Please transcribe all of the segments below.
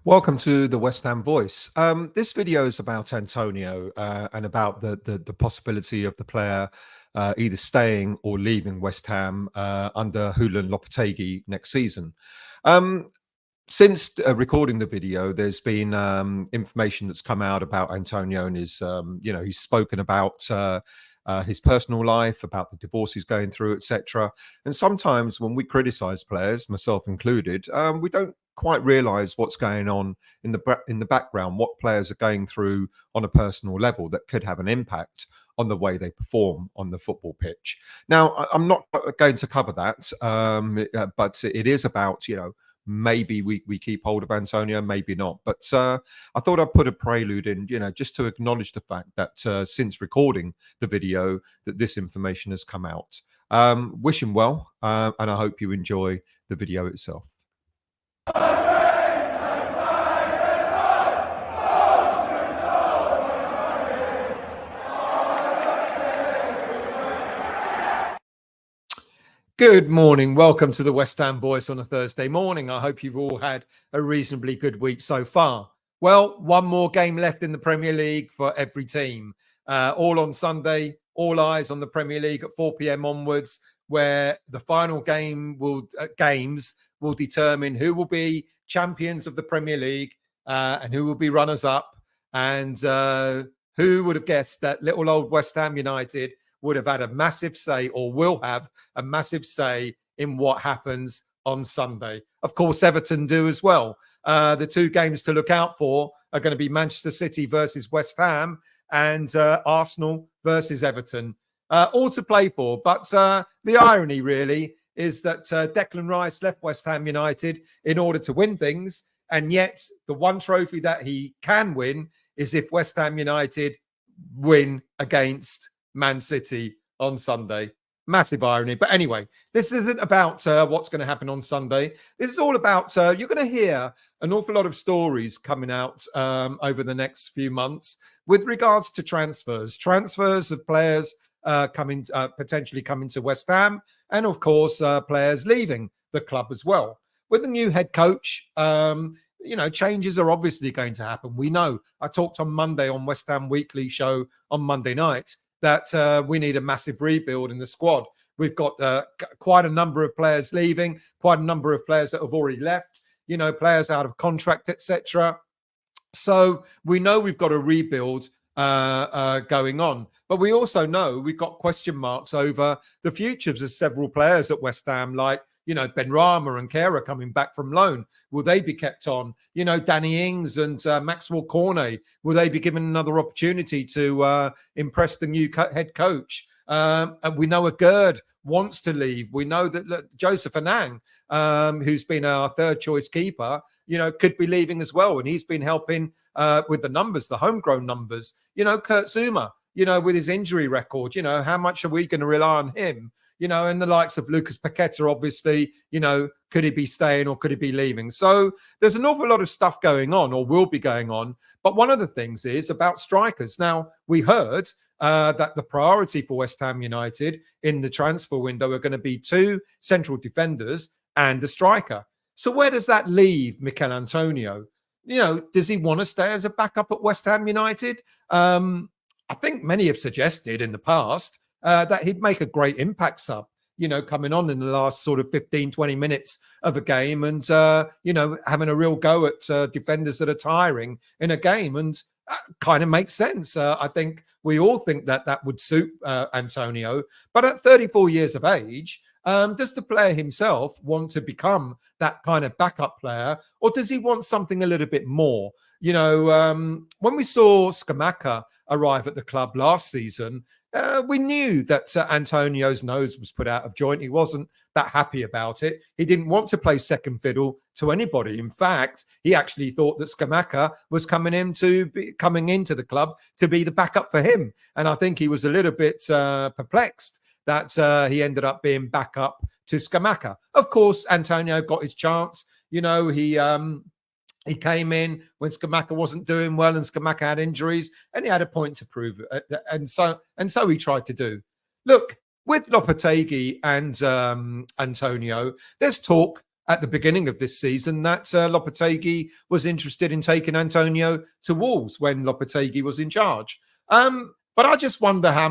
Welcome to the West Ham Voice. This video is about Antonio and about the possibility of the player either staying or leaving West Ham under Julen Lopetegui next season. Since recording the video, there's been information that's come out about Antonio and his, he's spoken about his personal life, about the divorce he's going through, etc. And sometimes when we criticize players, myself included, we don't quite realize what's going on in the background, what players are going through on a personal level that could have an impact on the way they perform on the football pitch. Now, I'm not going to cover that, but it is about, maybe we keep hold of Antonio, maybe not. But I thought I'd put a prelude in, just to acknowledge the fact that since recording the video, that this information has come out. Wish him well, and I hope you enjoy the video itself. Good morning. Welcome to the West Ham Voice on a Thursday morning. I hope you've all had a reasonably good week so far. Well, one more game left in the Premier League for every team. All on Sunday, all eyes on the Premier League at 4 p.m. onwards, where the final games will determine who will be champions of the Premier League and who will be runners-up. And who would have guessed that little old West Ham United would have had a massive say, or will have a massive say, in what happens on Sunday. Of course, Everton do as well. The two games to look out for are going to be Manchester City versus West Ham and Arsenal versus Everton. All to play for. But the irony really is that Declan Rice left West Ham United in order to win things. And yet the one trophy that he can win is if West Ham United win against Man City on Sunday. Massive irony. But anyway, this isn't about what's going to happen on Sunday. This is all about, you're going to hear an awful lot of stories coming out over the next few months with regards to transfers of players potentially coming to West Ham, and of course, players leaving the club as well. With the new head coach, changes are obviously going to happen. We know. I talked on Monday on West Ham Weekly show on Monday night that we need a massive rebuild in the squad. We've got quite a number of players leaving, quite a number of players that have already left, players out of contract, etc. So we know we've got a rebuild going on. But we also know we've got question marks over the futures of several players at West Ham, like, Benrahma and Kera coming back from loan. Will they be kept on? Danny Ings and Maxwell Cornet, will they be given another opportunity to impress the new head coach? And we know a Gerd wants to leave. We know that Youssef En-Nesyri, who's been our third choice keeper, could be leaving as well. And he's been helping with the numbers, the homegrown numbers. Kurt Zouma, with his injury record, how much are we going to rely on him? And the likes of Lucas Paqueta, obviously, could he be staying or could he be leaving? So there's an awful lot of stuff going on, or will be going on. But one of the things is about strikers. Now, we heard that the priority for West Ham United in the transfer window are going to be 2 central defenders and a striker. So where does that leave Michail Antonio? Does he want to stay as a backup at West Ham United? I think many have suggested in the past that he'd make a great impact sub, coming on in the last sort of 15, 20 minutes of a game and, having a real go at defenders that are tiring in a game. And that kind of makes sense. I think we all think that would suit Antonio. But at 34 years of age, does the player himself want to become that kind of backup player, or does he want something a little bit more? When we saw Scamacca arrive at the club last season, we knew that Antonio's nose was put out of joint. He wasn't that happy about it. He didn't want to play second fiddle to anybody. In fact, he actually thought that Scamacca was coming into the club to be the backup for him. And I think he was a little bit perplexed that he ended up being backup to Scamacca. Of course, Antonio got his chance. He came in when Scamacca wasn't doing well and Scamacca had injuries, and he had a point to prove it. And so he tried to do. Look, with Lopetegui and Antonio, there's talk at the beginning of this season that Lopetegui was interested in taking Antonio to Wolves when Lopetegui was in charge. But I just wonder how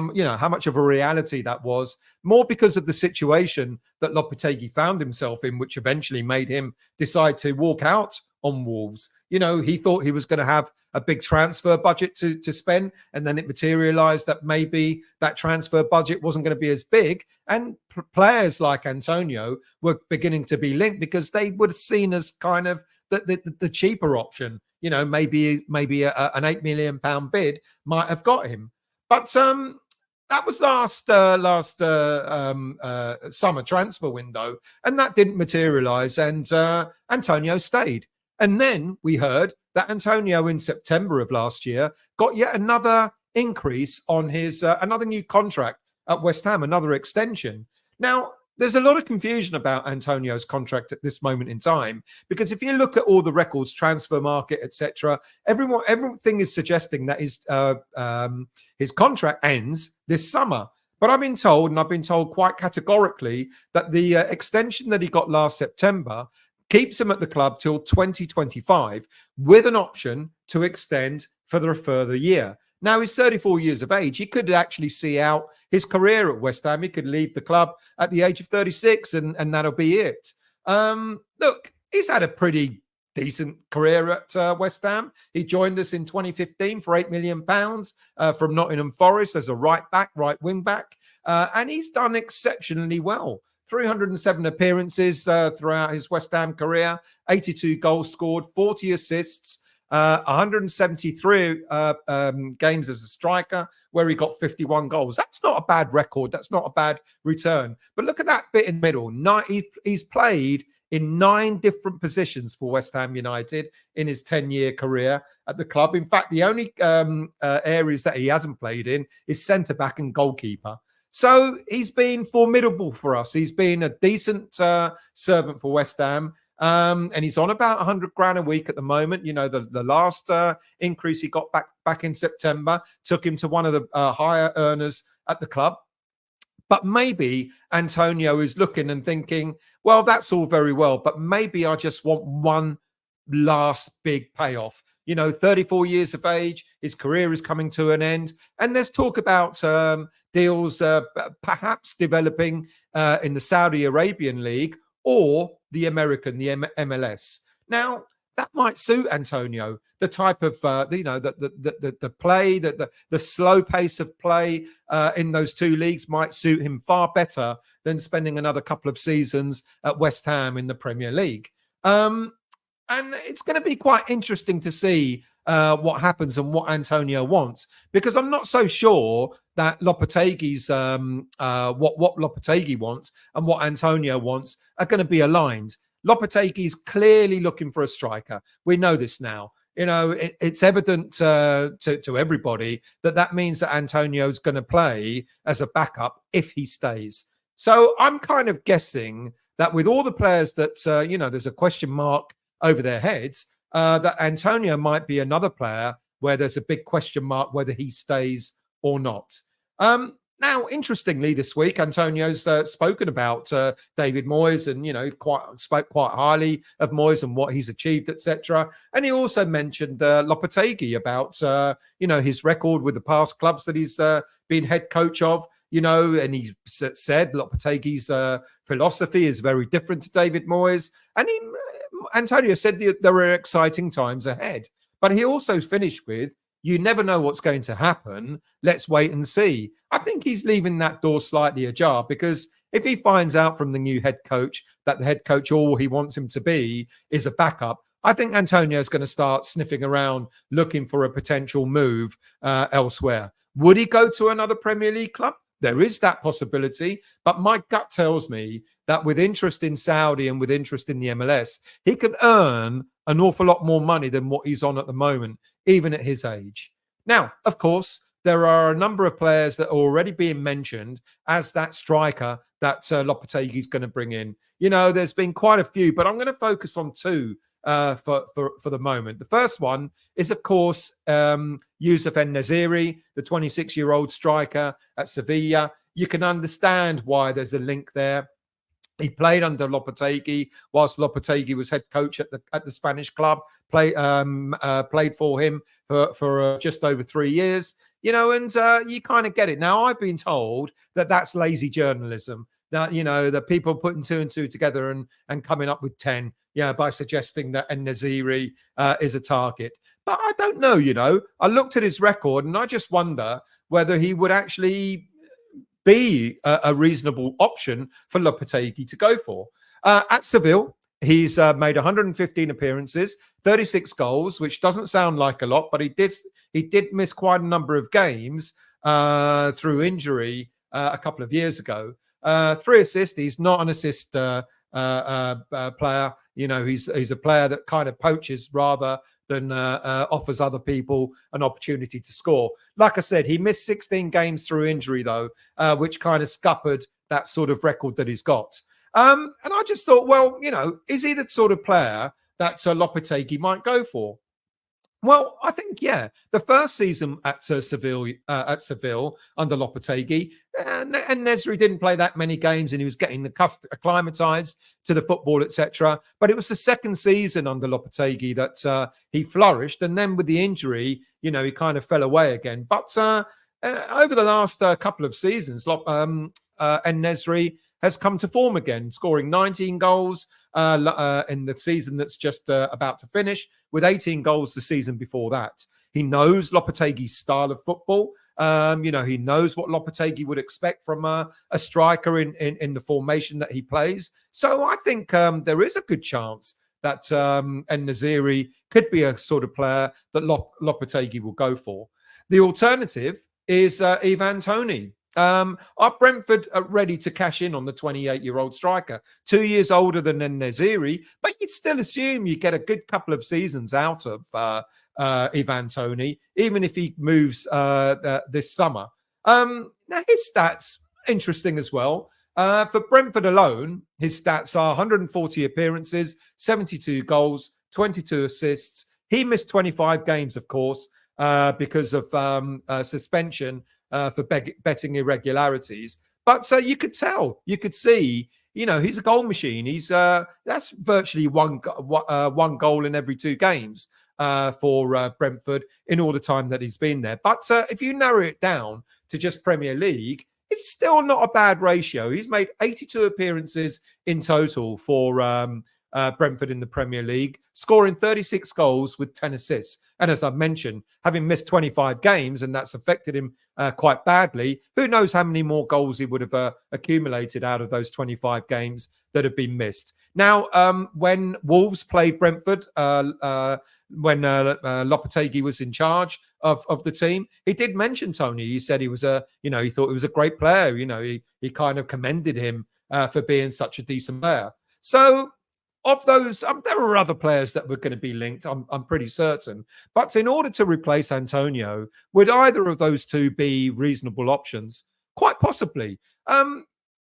much of a reality that was, more because of the situation that Lopetegui found himself in, which eventually made him decide to walk out on Wolves. He thought he was going to have a big transfer budget to spend, and then it materialized that maybe that transfer budget wasn't going to be as big, and players like Antonio were beginning to be linked because they were seen as kind of the cheaper option. Maybe an £8 million bid might have got him. But that was last summer transfer window, and that didn't materialize, and Antonio stayed. And then we heard that Antonio in September of last year got yet another increase on his another new contract at West Ham, another extension. Now, there's a lot of confusion about Antonio's contract at this moment in time, because if you look at all the records, transfer market, etc., everything is suggesting that his contract ends this summer. But I've been told quite categorically that the extension that he got last September keeps him at the club till 2025 with an option to extend for a further year. Now, he's 34 years of age. He could actually see out his career at West Ham. He could leave the club at the age of 36 and that'll be it. Look, he's had a pretty decent career at West Ham. He joined us in 2015 for £8 million from Nottingham Forest as a right wing back. And he's done exceptionally well. 307 appearances throughout his West Ham career, 82 goals scored, 40 assists, 173 games as a striker where he got 51 goals. That's not a bad record. That's not a bad return. But look at that bit in the middle. He's played in 9 different positions for West Ham United in his 10-year career at the club. In fact, the only areas that he hasn't played in is centre-back and goalkeeper. So he's been formidable for us. He's been a decent servant for West Ham. And he's on about 100 grand a week at the moment. The last increase he got back in September took him to one of the higher earners at the club. But maybe Antonio is looking and thinking, well, that's all very well, but maybe I just want one last big payoff. 34 years of age, his career is coming to an end. And there's talk about deals perhaps developing in the Saudi Arabian League or the American, the MLS. Now, that might suit Antonio. The type of, the play, the slow pace of play in those two leagues might suit him far better than spending another couple of seasons at West Ham in the Premier League. And it's going to be quite interesting to see what happens and what Antonio wants, because I'm not so sure that Lopetegui's what Lopetegui wants and what Antonio wants are going to be aligned. Lopetegui's clearly looking for a striker. We know this now. It's evident to everybody that means that Antonio's going to play as a backup if he stays. So I'm kind of guessing that with all the players that there's a question mark over their heads, that Antonio might be another player where there's a big question mark whether he stays or not. Now, interestingly, this week, Antonio's spoken about David Moyes and, spoke quite highly of Moyes and what he's achieved, etc. And he also mentioned Lopetegui about, his record with the past clubs that he's been head coach of, and he said Lopetegui's philosophy is very different to David Moyes. And Antonio said there were exciting times ahead. But he also finished with, you never know what's going to happen. Let's wait and see. I think he's leaving that door slightly ajar, because if he finds out from the new head coach that the head coach, all he wants him to be is a backup, I think Antonio's going to start sniffing around looking for a potential move elsewhere. Would he go to another Premier League club? There is that possibility, but my gut tells me that with interest in Saudi and with interest in the MLS, he can earn an awful lot more money than what he's on at the moment, even at his age. Now, of course, there are a number of players that are already being mentioned as that striker that Lopetegui is going to bring in. There's been quite a few, but I'm going to focus on 2 for the moment. The first one is, of course, Youssef En-Nesyri, the 26-year-old striker at Sevilla. You can understand why there's a link there. He played under Lopetegui whilst Lopetegui was head coach at the Spanish club. Played for him for just over 3 years. And you kind of get it. Now, I've been told that that's lazy journalism. That that people putting 2 and 2 together and coming up with 10, by suggesting that En-Nesyri is a target. But I don't know. I looked at his record and I just wonder whether he would actually be a reasonable option for Lopetegui to go for. At Seville, he's made 115 appearances, 36 goals, which doesn't sound like a lot, but he did miss quite a number of games through injury a couple of years ago. 3 assists. He's not an assist player. He's a player that kind of poaches rather than offers other people an opportunity to score. Like I said, he missed 16 games through injury, though, which kind of scuppered that sort of record that he's got. And I just thought, well, is he the sort of player that Lopetegui might go for? Well, I think, the first season at Seville under Lopetegui, and En-Nesyri didn't play that many games and he was getting acclimatized to the football, etc. But it was the second season under Lopetegui that he flourished. And then with the injury, he kind of fell away again. But over the last couple of seasons, En-Nesyri has come to form again, scoring 19 goals in the season that's just about to finish, with 18 goals the season before that. He knows Lopetegui's style of football. He knows what Lopetegui would expect from a striker in the formation that he plays. So I think there is a good chance that En-Nesyri could be a sort of player that Lopetegui will go for. The alternative is Youssef Antonio. Are Brentford ready to cash in on the 28-year-old striker? 2 years older than En-Nesyri, but you'd still assume you get a good couple of seasons out of Youssef Antonio, even if he moves this summer. Now, his stats, interesting as well. For Brentford alone, his stats are 140 appearances, 72 goals, 22 assists. He missed 25 games, of course, because of suspension for betting irregularities. But you could see, he's a goal machine. He's that's virtually one goal in every 2 games for Brentford in all the time that he's been there. But if you narrow it down to just Premier League, it's still not a bad ratio. He's made 82 appearances in total for Brentford in the Premier League, scoring 36 goals with 10 assists. And as I've mentioned, having missed 25 games, and that's affected him quite badly, who knows how many more goals he would have accumulated out of those 25 games that have been missed. Now, when Wolves played Brentford, when Lopetegui was in charge of the team, he did mention Toney. He said he was he thought he was a great player. He kind of commended him for being such a decent player. So, of those, there are other players that were going to be linked, I'm pretty certain. But in order to replace Antonio, would either of those two be reasonable options? Quite possibly.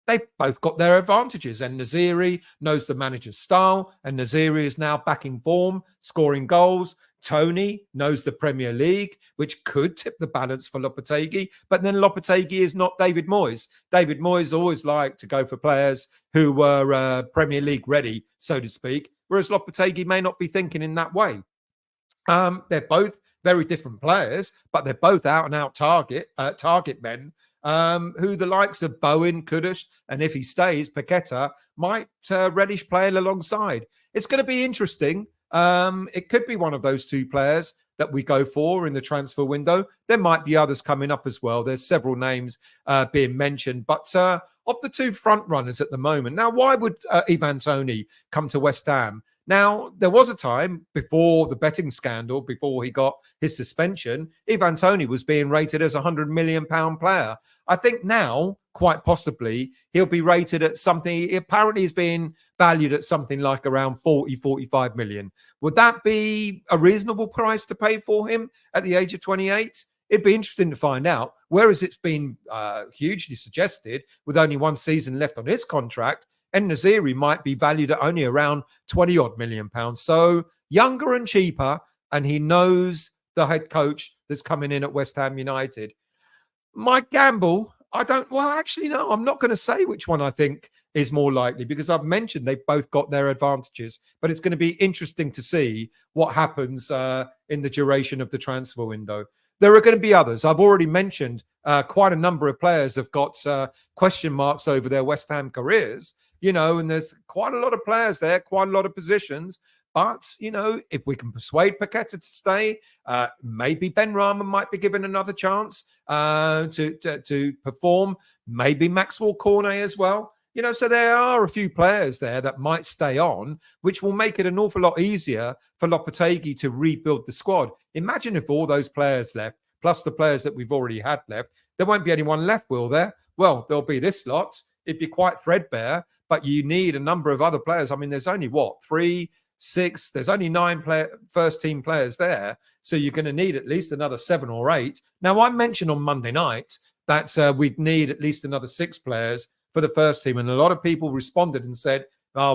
They've both got their advantages. En-Nesyri knows the manager's style. En-Nesyri is now back in form, scoring goals. Toney knows the Premier League, which could tip the balance for Lopetegui. But then Lopetegui is not David Moyes. David Moyes always liked to go for players who were Premier League ready, so to speak, whereas Lopetegui may not be thinking in that way. They're both very different players, but they're both out-and-out target men who the likes of Bowen, Kudus, and if he stays, Paqueta might relish playing alongside. It's going to be interesting. It could be one of those two players that we go for in the transfer window. There might be others coming up as well. There's several names being mentioned, but of the two front runners at the moment. Now, why would Youssef Antonio come to West Ham? Now, there was a time before the betting scandal, before he got his suspension, Youssef Antonio was being rated as a £100 million player. I think now, quite possibly, he'll be rated at something, apparently he's being valued at something like around 45 million. Would that be a reasonable price to pay for him at the age of 28? It'd be interesting to find out. Whereas it's been hugely suggested, with only one season left on his contract, En-Nesyri might be valued at only around 20-odd million pounds. So younger and cheaper, and he knows the head coach that's coming in at West Ham United. My gamble I don't. Well, actually, no. I'm not going to say which one I think is more likely because I've mentioned they've both got their advantages. But it's going to be interesting to see what happens in the duration of the transfer window. There are going to be others. I've already mentioned quite a number of players have got question marks over their West Ham careers. And there's quite a lot of players there, quite a lot of positions. But, if we can persuade Paqueta to stay, maybe Ben Rahman might be given another chance to perform. Maybe Maxwell Cornet as well. So there are a few players there that might stay on, which will make it an awful lot easier for Lopetegui to rebuild the squad. Imagine if all those players left, plus the players that we've already had left. There won't be anyone left, will there? Well, there'll be this lot. It'd be quite threadbare, but you need a number of other players. I mean, there's only, 3, 6, there's only 9 first team players there. So you're going to need at least another 7 or 8. Now, I mentioned on Monday night that we'd need at least another 6 players for the first team. And a lot of people responded and said,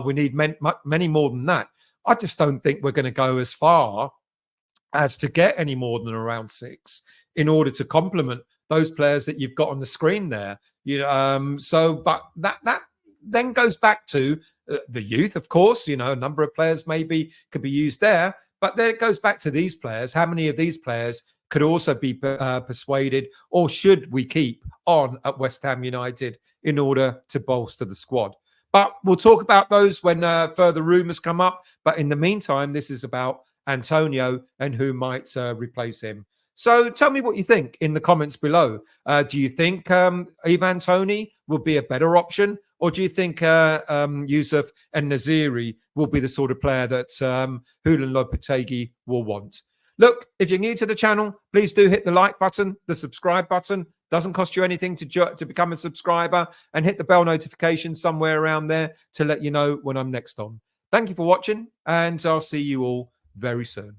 we need many more than that. I just don't think we're going to go as far as to get any more than around 6 in order to complement those players that you've got on the screen there. But that then goes back to the youth, of course. A number of players maybe could be used there, but then it goes back to these players. How many of these players could also be persuaded, or should we keep on at West Ham United in order to bolster the squad? But we'll talk about those when further rumours come up. But in the meantime, this is about Antonio and who might replace him. So tell me what you think in the comments below. Do you think Ivan Toney will be a better option? Or do you think Youssef En-Nesyri will be the sort of player that Julen Lopetegui will want? Look, if you're new to the channel, please do hit the like button, the subscribe button. Doesn't cost you anything to become a subscriber, and hit the bell notification somewhere around there to let you know when I'm next on. Thank you for watching, and I'll see you all very soon.